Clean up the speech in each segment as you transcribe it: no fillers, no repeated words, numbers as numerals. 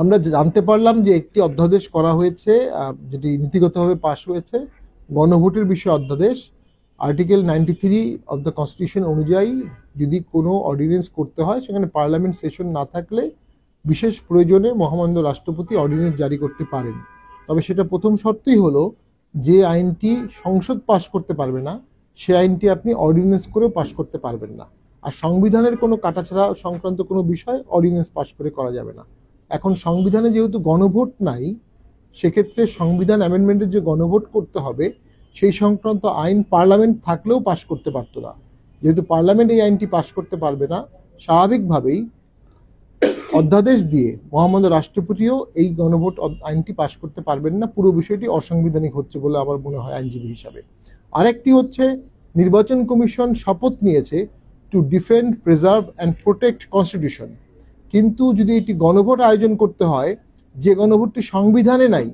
আমরা জানতে পারলাম যে একটি অধ্যাদেশ করা হয়েছে, যেটি নীতিগতভাবে পাশ হয়েছে, গণভোটের বিষয়ে অধ্যাদেশ। আর্টিকেল 93 অব দ্য কনস্টিটিউশন অনুযায়ী যদি কোনো অর্ডিন্যান্স করতে হয়, সেখানে পার্লামেন্ট সেশন না থাকলে বিশেষ প্রয়োজনে মহামান্য রাষ্ট্রপতি অর্ডিন্যান্স জারি করতে পারেন। তবে সেটা প্রথম শর্তই হলো যে আইনটি সংসদ পাশ করতে পারবে না, সে আইনটি আপনি অর্ডিন্যান্স করেও পাশ করতে পারবেন না। আর সংবিধানের কোনো কাটাছাড়া সংক্রান্ত কোনো বিষয় অর্ডিন্যান্স পাশ করে করা যাবে না। এখন সংবিধানে যেহেতু গণভোট নাই, সেক্ষেত্রে সংবিধান অ্যামেন্ডমেন্টের যে গণভোট করতে হবে সেই সংক্রান্ত আইন পার্লামেন্ট থাকলেও পাশ করতে পারতো না। যেহেতু পার্লামেন্ট এই আইনটি পাশ করতে পারবে না, স্বাভাবিকভাবেই অধ্যাদেশ দিয়ে মহামান্য রাষ্ট্রপতিও এই গণভোট আইনটি পাশ করতে পারবেন না। পুরো বিষয়টি অসাংবিধানিক হচ্ছে বলে আমার মনে হয় আইনজীবী হিসাবে। আরেকটি হচ্ছে, নির্বাচন কমিশন শপথ নিয়েছে to defend, preserve and protect constitution, কিন্তু যদি এটি গণভোট আয়োজন করতে হয়, যে গণভোটটি সংবিধানে নাই,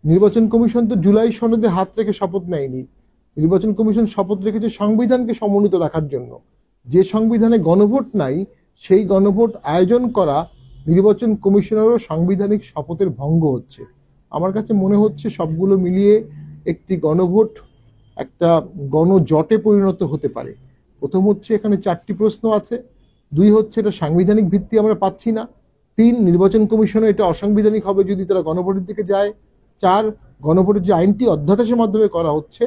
নির্বাচন কমিশন তো জুলাই সনদে হাত রেখে শপথ নেয়নি। নির্বাচন কমিশন শপথ রেখেছে সংবিধানকে সমুন্নত রাখার জন্য। যে সংবিধানে গণভোট নাই, সেই গণভোট আয়োজন করা নির্বাচন কমিশনেরও সাংবিধানিক শপথের ভঙ্গ হচ্ছে। আমার কাছে মনে হচ্ছে সবগুলো মিলিয়ে একটি গণভোট একটা গণজটে পরিণত হতে পারে। প্রথম হচ্ছে, এখানে 4টি প্রশ্ন আছে। 2 হচ্ছে, এটা সাংবিধানিক ভিত্তি আমরা পাচ্ছি না। 3, নির্বাচন কমিশনে এটা অসাংবিধানিক হবে যদি তারা গণভোটের দিকে যায়। 4, গণভোটের যে আইনটি অধ্যাদেশের মাধ্যমে করা হচ্ছে,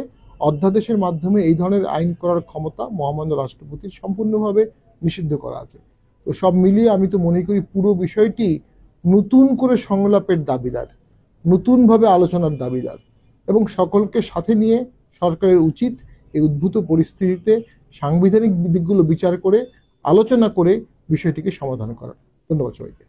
অধ্যাদেশের মাধ্যমে এই ধরনের আইন করার ক্ষমতা মহামান্য রাষ্ট্রপতির সম্পূর্ণভাবে নিষিদ্ধ করা আছে। তো সব মিলিয়ে আমি তো মনে করি পুরো বিষয়টি নতুন করে সংলাপের দাবিদার, নতুনভাবে আলোচনার দাবিদার, এবং সকলকে সাথে নিয়ে সরকারের উচিত এই উদ্ভূত পরিস্থিতিতে সাংবিধানিক দিকগুলো বিচার করে আলোচনা করে বিষয়টিকে সমাধান করা। ধন্যবাদ সবাইকে।